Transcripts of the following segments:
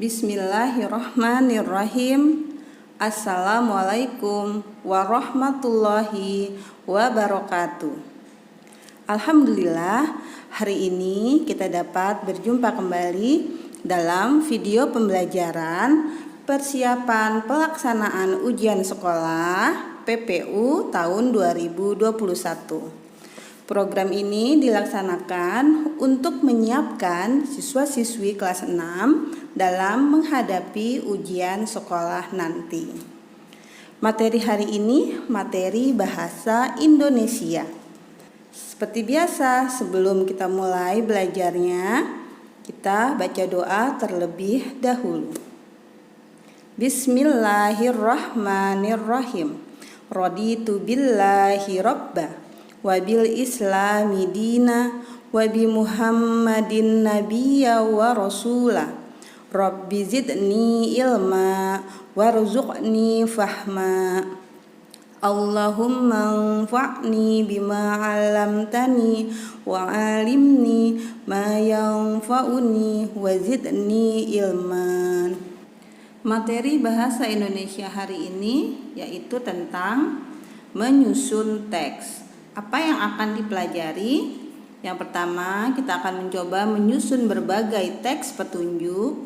Bismillahirrahmanirrahim. Assalamualaikum warahmatullahi wabarakatuh. Alhamdulillah, hari ini kita dapat berjumpa kembali dalam video pembelajaran persiapan pelaksanaan ujian sekolah PPU tahun 2021. Program ini dilaksanakan untuk menyiapkan siswa-siswi kelas 6 dalam menghadapi ujian sekolah nanti. Materi hari ini materi bahasa Indonesia. Seperti biasa, sebelum kita mulai belajarnya, kita baca doa terlebih dahulu. Bismillahirrahmanirrahim. Raditu billahi rabba wa bil islami dina wa bi muhammadin nabiyya wa rasula rabbi zidni ilma warzuqni fahma Allahumma anfa'ni bima 'allamtani wa 'allimni ma yanfa'uni wa zidni ilman. Materi bahasa Indonesia hari ini yaitu tentang menyusun teks. Apa yang akan dipelajari? Yang pertama, kita akan mencoba menyusun berbagai teks petunjuk.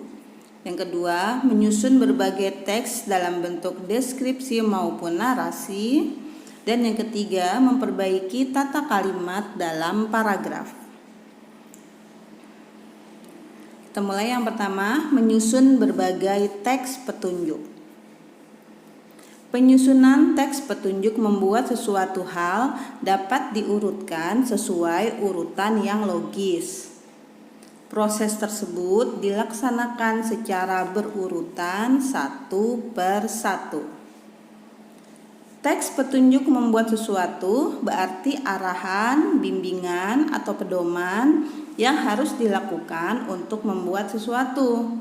Yang kedua, menyusun berbagai teks dalam bentuk deskripsi maupun narasi. Dan yang ketiga, memperbaiki tata kalimat dalam paragraf. Kita mulai yang pertama, menyusun berbagai teks petunjuk. Penyusunan teks petunjuk membuat sesuatu hal dapat diurutkan sesuai urutan yang logis. Proses tersebut dilaksanakan secara berurutan satu per satu. Teks petunjuk membuat sesuatu berarti arahan, bimbingan, atau pedoman yang harus dilakukan untuk membuat sesuatu.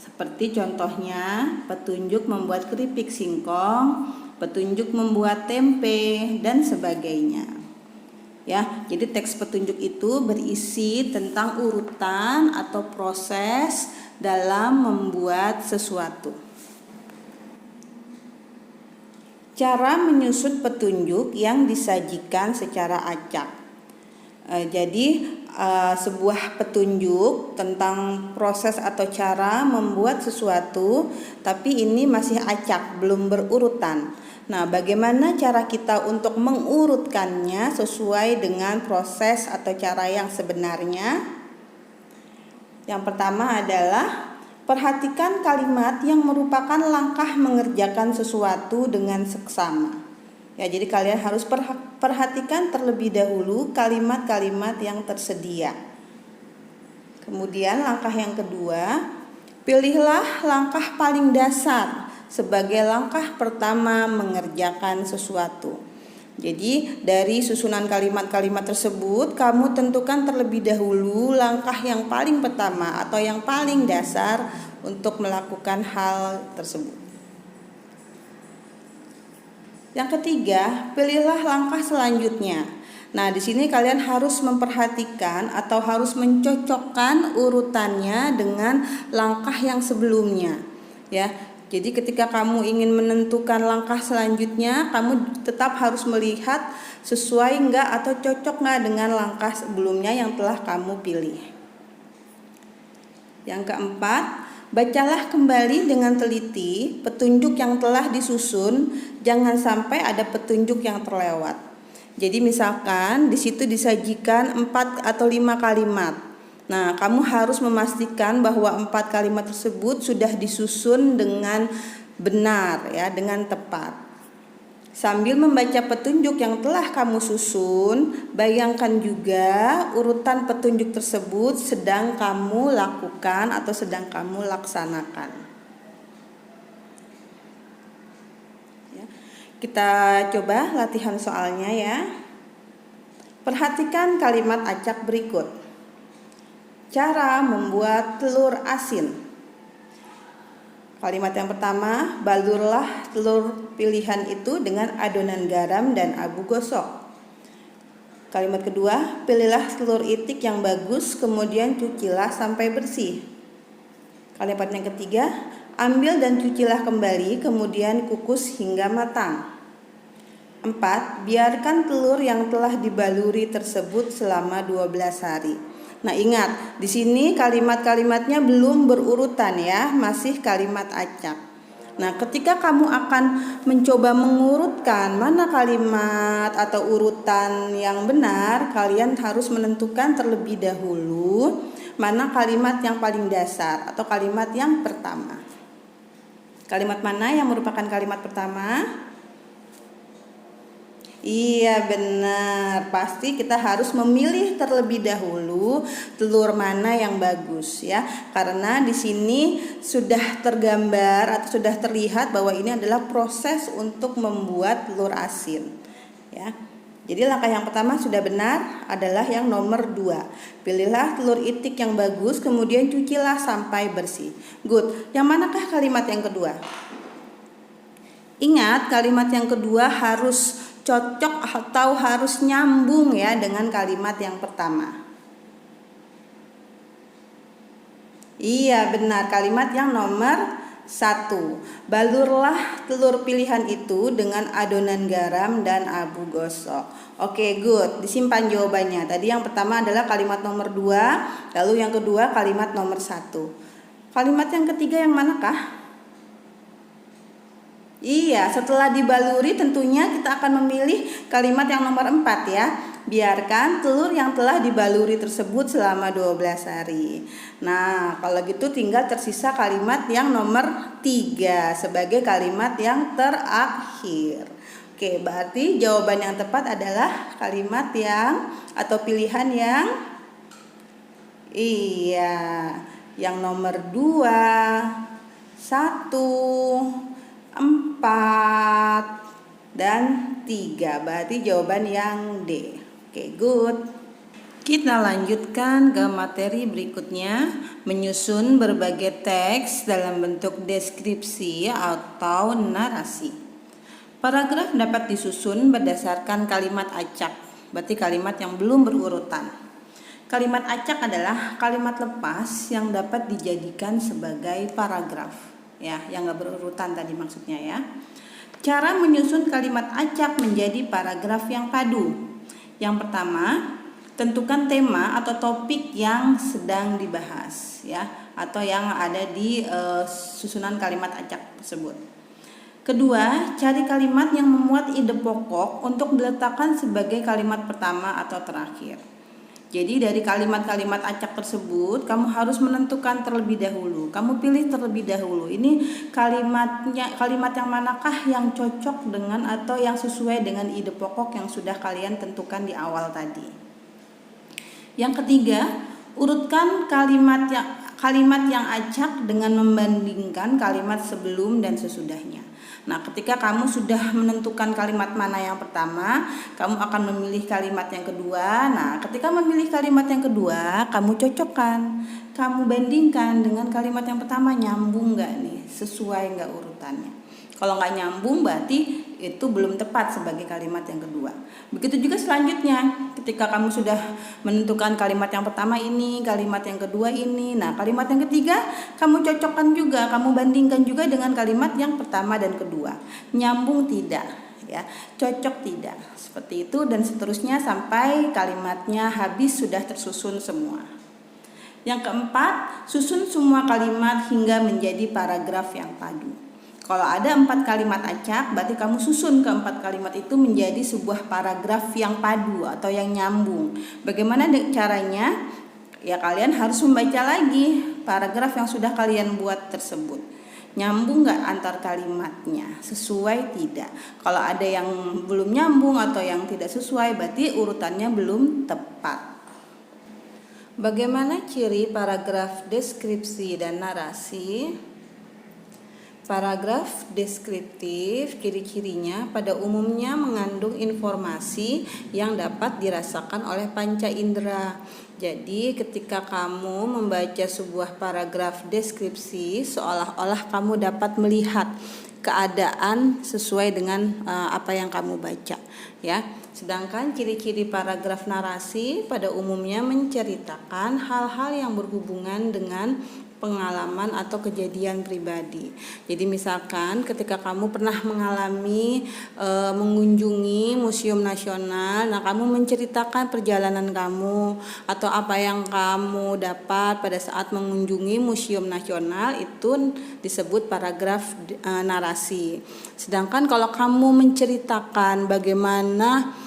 Seperti contohnya, petunjuk membuat keripik singkong, petunjuk membuat tempe, dan sebagainya. Ya, jadi teks petunjuk itu berisi tentang urutan atau proses dalam membuat sesuatu. Cara menyusun petunjuk yang disajikan secara acak. Jadi sebuah petunjuk tentang proses atau cara membuat sesuatu, tapi ini masih acak, belum berurutan. Nah, bagaimana cara kita untuk mengurutkannya sesuai dengan proses atau cara yang sebenarnya? Yang pertama adalah perhatikan kalimat yang merupakan langkah mengerjakan sesuatu dengan seksama. Ya, jadi kalian harus perhatikan terlebih dahulu kalimat-kalimat yang tersedia. Kemudian langkah yang kedua, pilihlah langkah paling dasar sebagai langkah pertama mengerjakan sesuatu. Jadi dari susunan kalimat-kalimat tersebut, kamu tentukan terlebih dahulu langkah yang paling pertama atau yang paling dasar untuk melakukan hal tersebut. Yang ketiga, pilihlah langkah selanjutnya. Nah, di sini kalian harus memperhatikan atau harus mencocokkan urutannya dengan langkah yang sebelumnya. Ya, jadi ketika kamu ingin menentukan langkah selanjutnya, kamu tetap harus melihat sesuai enggak atau cocok enggak dengan langkah sebelumnya yang telah kamu pilih. Yang keempat, bacalah kembali dengan teliti petunjuk yang telah disusun, jangan sampai ada petunjuk yang terlewat. Jadi misalkan di situ disajikan 4 atau 5 kalimat. Nah, kamu harus memastikan bahwa 4 kalimat tersebut sudah disusun dengan benar, ya, dengan tepat. Sambil membaca petunjuk yang telah kamu susun, bayangkan juga urutan petunjuk tersebut sedang kamu lakukan atau sedang kamu laksanakan. Ya, kita coba latihan soalnya ya. Perhatikan kalimat acak berikut. Cara membuat telur asin. Kalimat yang pertama, balurlah telur pilihan itu dengan adonan garam dan abu gosok. Kalimat kedua, pilihlah telur itik yang bagus, kemudian cucilah sampai bersih. Kalimat yang ketiga, ambil dan cucilah kembali, kemudian kukus hingga matang. 4. Biarkan telur yang telah dibaluri tersebut selama 12 hari. Nah, ingat, di sini kalimat-kalimatnya belum berurutan ya, masih kalimat acak. Nah, ketika kamu akan mencoba mengurutkan mana kalimat atau urutan yang benar, kalian harus menentukan terlebih dahulu mana kalimat yang paling dasar atau kalimat yang pertama. Kalimat mana yang merupakan kalimat pertama? Iya benar, pasti kita harus memilih terlebih dahulu telur mana yang bagus ya. Karena di sini sudah tergambar atau sudah terlihat bahwa ini adalah proses untuk membuat telur asin ya. Jadi langkah yang pertama sudah benar adalah yang nomor 2. Pilihlah telur itik yang bagus, kemudian cucilah sampai bersih. Good. Yang manakah kalimat yang kedua? Ingat, kalimat yang kedua harus cocok atau harus nyambung ya dengan kalimat yang pertama. Iya benar, kalimat yang nomor 1. Balurlah telur pilihan itu dengan adonan garam dan abu gosok. Oke, good. Disimpan jawabannya. Tadi yang pertama adalah kalimat nomor 2, lalu yang kedua kalimat nomor 1. Kalimat yang ketiga yang manakah? Iya, setelah dibaluri tentunya kita akan memilih kalimat yang nomor 4 ya. Biarkan telur yang telah dibaluri tersebut selama 12 hari. Nah, kalau gitu tinggal tersisa kalimat yang nomor 3 sebagai kalimat yang terakhir. Oke, berarti jawaban yang tepat adalah kalimat yang atau pilihan yang yang nomor 2, 1, 4 dan 3. Berarti jawaban yang D. Oke, good. Kita lanjutkan ke materi berikutnya, menyusun berbagai teks dalam bentuk deskripsi atau narasi. Paragraf dapat disusun berdasarkan kalimat acak, berarti kalimat yang belum berurutan. Kalimat acak adalah kalimat lepas yang dapat dijadikan sebagai paragraf. Ya, yang gak berurutan tadi maksudnya ya. Cara menyusun kalimat acak menjadi paragraf yang padu. Yang pertama, tentukan tema atau topik yang sedang dibahas ya, atau yang ada di susunan kalimat acak tersebut. Kedua, cari kalimat yang memuat ide pokok untuk diletakkan sebagai kalimat pertama atau terakhir. Jadi dari kalimat-kalimat acak tersebut kamu harus menentukan terlebih dahulu. Kamu pilih terlebih dahulu. Ini kalimat yang manakah yang cocok dengan atau yang sesuai dengan ide pokok yang sudah kalian tentukan di awal tadi. Yang ketiga, urutkan kalimat yang acak dengan membandingkan kalimat sebelum dan sesudahnya. Nah, ketika kamu sudah menentukan kalimat mana yang pertama, kamu akan memilih kalimat yang kedua. Nah, ketika memilih kalimat yang kedua, kamu cocokkan, kamu bandingkan dengan kalimat yang pertama, nyambung nggak nih, sesuai nggak urutannya. Kalau nggak nyambung berarti itu belum tepat sebagai kalimat yang kedua. Begitu juga selanjutnya, ketika kamu sudah menentukan kalimat yang pertama ini, kalimat yang kedua ini, nah kalimat yang ketiga kamu cocokkan juga, kamu bandingkan juga dengan kalimat yang pertama dan kedua. Nyambung tidak, ya, cocok tidak, seperti itu dan seterusnya sampai kalimatnya habis sudah tersusun semua. Yang keempat, susun semua kalimat hingga menjadi paragraf yang padu. Kalau ada 4 kalimat acak, berarti kamu susun keempat kalimat itu menjadi sebuah paragraf yang padu atau yang nyambung. Bagaimana caranya? Ya kalian harus membaca lagi paragraf yang sudah kalian buat tersebut. Nyambung gak antar kalimatnya? Sesuai tidak? Kalau ada yang belum nyambung atau yang tidak sesuai, berarti urutannya belum tepat. Bagaimana ciri paragraf deskripsi dan narasi? Paragraf deskriptif, ciri-cirinya pada umumnya mengandung informasi yang dapat dirasakan oleh panca indera. Jadi ketika kamu membaca sebuah paragraf deskripsi, seolah-olah kamu dapat melihat keadaan sesuai dengan apa yang kamu baca, ya. Sedangkan ciri-ciri paragraf narasi pada umumnya menceritakan hal-hal yang berhubungan dengan pengalaman atau kejadian pribadi. Jadi misalkan ketika kamu pernah mengalami mengunjungi Museum Nasional, nah kamu menceritakan perjalanan kamu atau apa yang kamu dapat pada saat mengunjungi Museum Nasional, itu disebut paragraf narasi. Sedangkan kalau kamu menceritakan bagaimana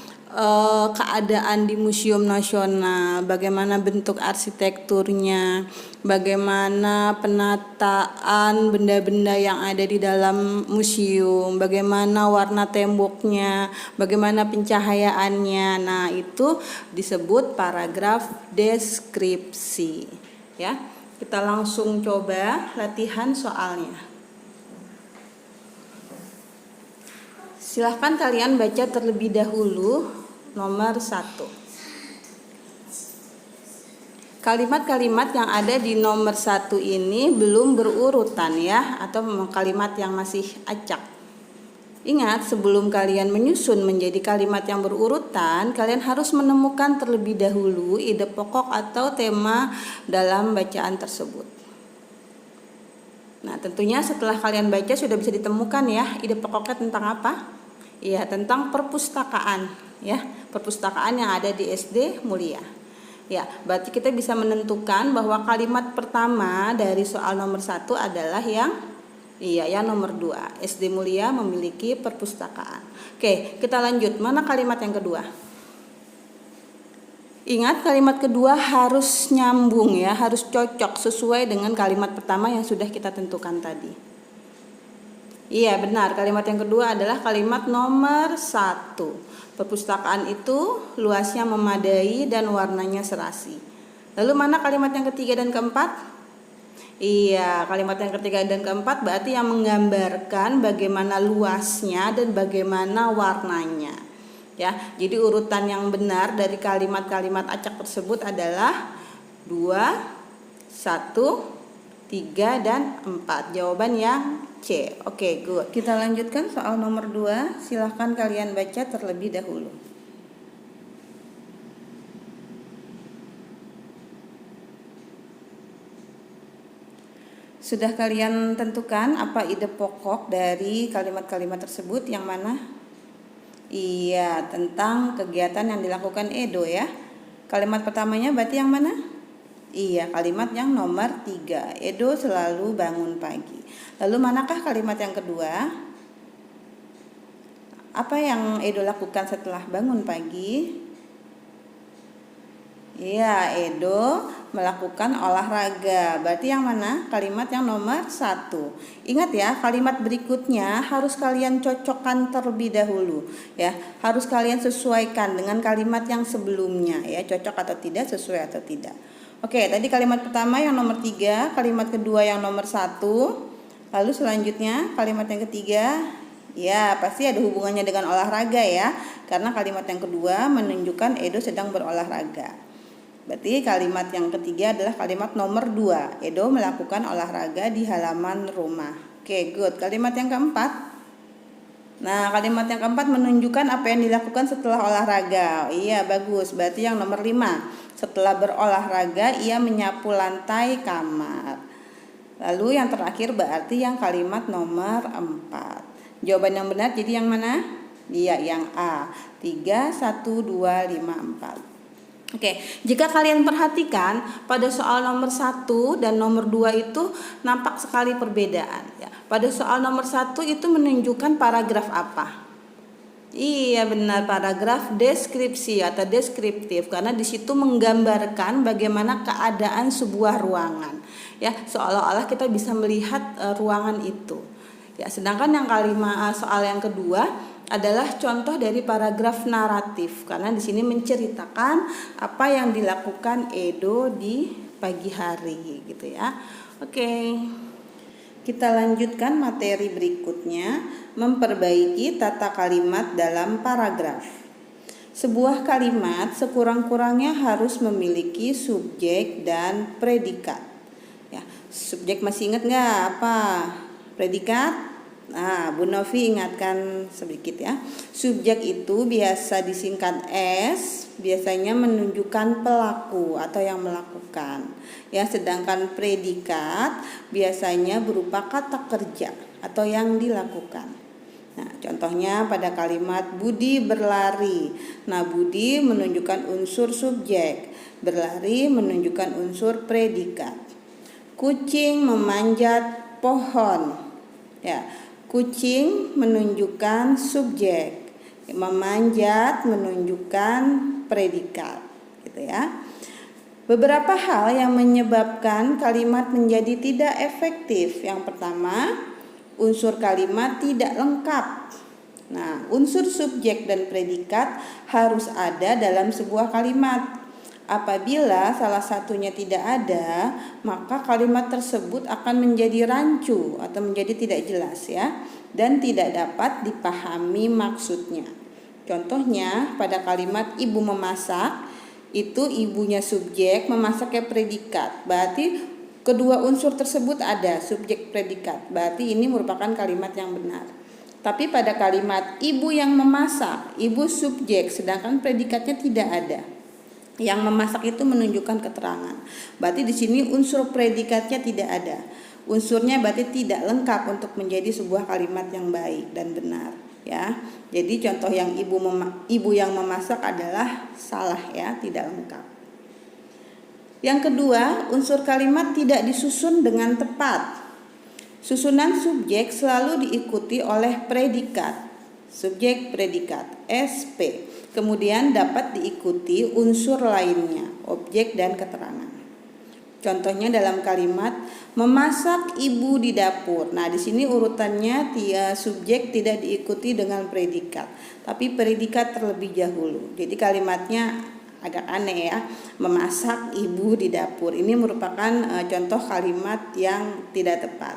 keadaan di Museum Nasional, bagaimana bentuk arsitekturnya, bagaimana penataan benda-benda yang ada di dalam museum, bagaimana warna temboknya, bagaimana pencahayaannya. Nah, itu disebut paragraf deskripsi. Ya, kita langsung coba latihan soalnya. Silahkan kalian baca terlebih dahulu nomor 1. Kalimat-kalimat yang ada di nomor 1 ini belum berurutan ya, atau kalimat yang masih acak. Ingat, sebelum kalian menyusun menjadi kalimat yang berurutan, kalian harus menemukan terlebih dahulu ide pokok atau tema dalam bacaan tersebut. Nah, tentunya setelah kalian baca sudah bisa ditemukan ya ide pokoknya tentang apa? Iya, tentang perpustakaan ya, perpustakaan yang ada di SD Mulia. Ya, berarti kita bisa menentukan bahwa kalimat pertama dari soal nomor 1 adalah yang nomor 2. SD Mulia memiliki perpustakaan. Oke, kita lanjut. Mana kalimat yang kedua? Ingat, kalimat kedua harus nyambung ya, harus cocok sesuai dengan kalimat pertama yang sudah kita tentukan tadi. Iya, benar. Kalimat yang kedua adalah kalimat nomor 1. Perpustakaan itu luasnya memadai dan warnanya serasi. Lalu mana kalimat yang ketiga dan keempat? Iya, kalimat yang ketiga dan keempat berarti yang menggambarkan bagaimana luasnya dan bagaimana warnanya. Ya, jadi urutan yang benar dari kalimat-kalimat acak tersebut adalah 2, 1, 3, dan 4. Jawaban yang C. Oke, good. Kita lanjutkan soal nomor 2. Silahkan kalian baca terlebih dahulu. Sudah kalian tentukan apa ide pokok dari kalimat-kalimat tersebut? Yang mana? Iya, tentang kegiatan yang dilakukan Edo ya. Kalimat pertamanya berarti yang mana? Iya, kalimat yang nomor 3. Edo selalu bangun pagi. Lalu manakah kalimat yang kedua? Apa yang Edo lakukan setelah bangun pagi? Iya, Edo melakukan olahraga. Berarti yang mana? Kalimat yang nomor 1. Ingat ya, kalimat berikutnya harus kalian cocokkan terlebih dahulu ya. Harus kalian sesuaikan dengan kalimat yang sebelumnya ya, cocok atau tidak, sesuai atau tidak. Oke, tadi kalimat pertama yang nomor 3, kalimat kedua yang nomor 1. Lalu selanjutnya kalimat yang ketiga, ya pasti ada hubungannya dengan olahraga ya, karena kalimat yang kedua menunjukkan Edo sedang berolahraga. Berarti kalimat yang ketiga adalah kalimat nomor 2. Edo melakukan olahraga di halaman rumah. Oke, good. Kalimat yang keempat. Nah, kalimat yang keempat menunjukkan apa yang dilakukan setelah olahraga. Iya, bagus. Berarti yang nomor 5. Setelah berolahraga, ia menyapu lantai kamar. Lalu yang terakhir berarti yang kalimat nomor 4. Jawaban yang benar jadi yang mana? Iya, yang A. 3, 1, 2, 5, 4. Oke, jika kalian perhatikan pada soal nomor 1 dan nomor 2 itu nampak sekali perbedaan ya. Pada soal nomor 1 itu menunjukkan paragraf apa? Iya, benar, paragraf deskripsi atau deskriptif, karena di situ menggambarkan bagaimana keadaan sebuah ruangan ya, seolah-olah kita bisa melihat ruangan itu. Ya, sedangkan yang soal yang kedua adalah contoh dari paragraf naratif, karena di sini menceritakan apa yang dilakukan Edo di pagi hari gitu ya. Oke. Kita lanjutkan materi berikutnya, memperbaiki tata kalimat dalam paragraf. Sebuah kalimat sekurang-kurangnya harus memiliki subjek dan predikat. Ya, subjek masih ingat nggak apa? Predikat? Nah, Bu Novi ingatkan sedikit ya. Subjek itu biasa disingkat S, biasanya menunjukkan pelaku atau yang melakukan. Ya, sedangkan predikat biasanya berupa kata kerja atau yang dilakukan. Nah, contohnya pada kalimat Budi berlari. Nah, Budi menunjukkan unsur subjek, berlari menunjukkan unsur predikat. Kucing memanjat pohon. Ya, kucing menunjukkan subjek, memanjat menunjukkan predikat, gitu ya. Beberapa hal yang menyebabkan kalimat menjadi tidak efektif. Yang pertama, unsur kalimat tidak lengkap. Nah, unsur subjek dan predikat harus ada dalam sebuah kalimat. Apabila salah satunya tidak ada, maka kalimat tersebut akan menjadi rancu atau menjadi tidak jelas ya, dan tidak dapat dipahami maksudnya. Contohnya pada kalimat ibu memasak, itu ibunya subjek, memasaknya predikat. Berarti kedua unsur tersebut ada, subjek predikat. Berarti ini merupakan kalimat yang benar. Tapi pada kalimat ibu yang memasak, ibu subjek, sedangkan predikatnya tidak ada. Yang memasak itu menunjukkan keterangan. Berarti di sini unsur predikatnya tidak ada. Unsurnya berarti tidak lengkap untuk menjadi sebuah kalimat yang baik dan benar, ya. Jadi contoh yang ibu yang memasak adalah salah ya, tidak lengkap. Yang kedua, unsur kalimat tidak disusun dengan tepat. Susunan subjek selalu diikuti oleh predikat. Subjek predikat SP. Kemudian dapat diikuti unsur lainnya, objek dan keterangan. Contohnya dalam kalimat memasak ibu di dapur. Nah, di sini urutannya subjek tidak diikuti dengan predikat, tapi predikat terlebih dahulu. Jadi kalimatnya agak aneh ya. Memasak ibu di dapur. Ini merupakan contoh kalimat yang tidak tepat.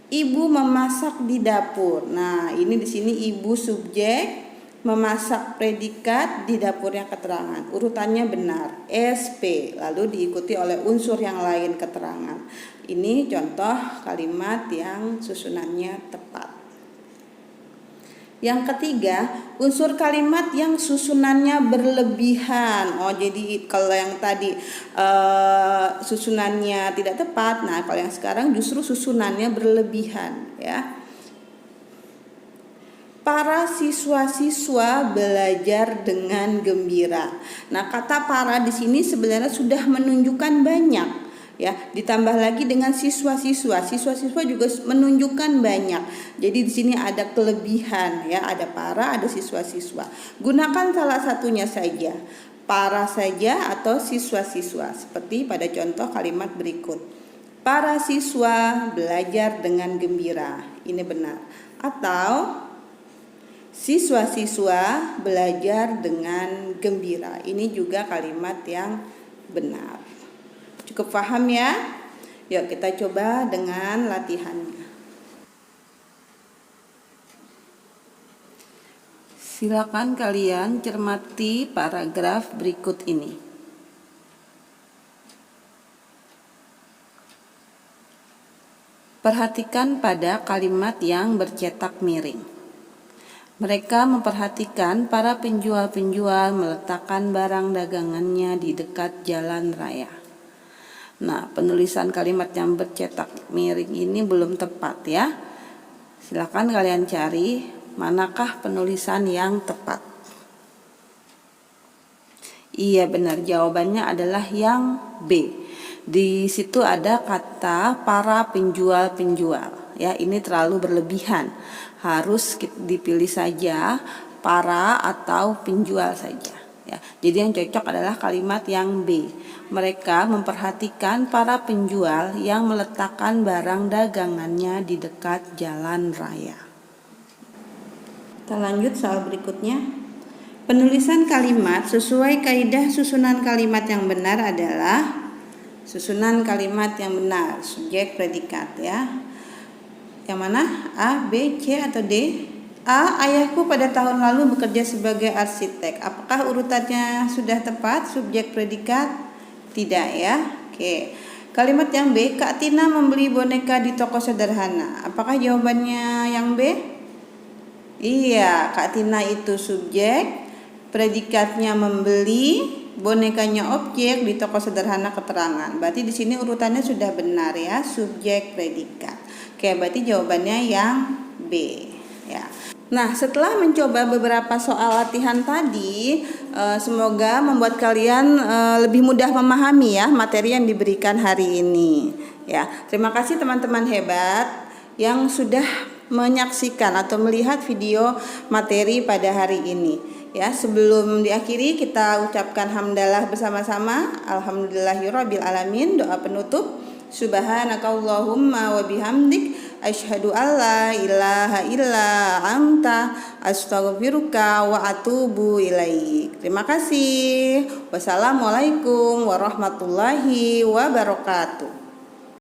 Ibu memasak di dapur. Nah, ini di sini ibu subjek, memasak predikat, di dapurnya keterangan. Urutannya benar, SP, lalu diikuti oleh unsur yang lain keterangan. Ini contoh kalimat yang susunannya tepat. Yang ketiga, unsur kalimat yang susunannya berlebihan. Jadi kalau yang tadi susunannya tidak tepat, nah kalau yang sekarang justru susunannya berlebihan, ya. Para siswa-siswa belajar dengan gembira. Nah, kata para di sini sebenarnya sudah menunjukkan banyak, ya. Ditambah lagi dengan siswa-siswa. Siswa-siswa juga menunjukkan banyak. Jadi di sini ada kelebihan, ya. Ada para, ada siswa-siswa. Gunakan salah satunya saja. Para saja atau siswa-siswa. Seperti pada contoh kalimat berikut. Para siswa belajar dengan gembira. Ini benar. Atau siswa-siswa belajar dengan gembira. Ini juga kalimat yang benar. Cukup paham ya? Yuk kita coba dengan latihannya. Silakan kalian cermati paragraf berikut ini. Perhatikan pada kalimat yang bercetak miring. Mereka memperhatikan para penjual-penjual meletakkan barang dagangannya di dekat jalan raya. Nah, penulisan kalimat yang bercetak miring ini belum tepat ya. Silakan kalian cari manakah penulisan yang tepat. Iya benar, jawabannya adalah yang B. Di situ ada kata para penjual-penjual. Ya, ini terlalu berlebihan. Harus dipilih saja para atau penjual saja. Ya, jadi yang cocok adalah kalimat yang B. Mereka memperhatikan para penjual yang meletakkan barang dagangannya di dekat jalan raya. Kita lanjut soal berikutnya. Penulisan kalimat sesuai kaidah susunan kalimat yang benar adalah susunan kalimat yang benar, subjek predikat ya. Yang mana? A, B, C atau D? A, ayahku pada tahun lalu bekerja sebagai arsitek. Apakah urutannya sudah tepat? Subjek predikat? Tidak ya. Oke. Kalimat yang B, Kak Tina membeli boneka di toko sederhana. Apakah jawabannya yang B? Iya, Kak Tina itu subjek, predikatnya membeli, bonekanya objek, di toko sederhana keterangan. Berarti di sini urutannya sudah benar ya, subjek, predikat. Oke, berarti jawabannya yang B ya. Nah, setelah mencoba beberapa soal latihan tadi, semoga membuat kalian lebih mudah memahami ya materi yang diberikan hari ini. Ya, terima kasih teman-teman hebat yang sudah menyaksikan atau melihat video materi pada hari ini. Ya, sebelum diakhiri kita ucapkan hamdalah bersama-sama. Alhamdulillahirabbil alamin. Doa penutup. Subhanakallahumma wa bihamdik asyhadu alla ilaha illa anta astaghfiruka wa atubu ilaik. Terima kasih. Wassalamualaikum warahmatullahi wabarakatuh.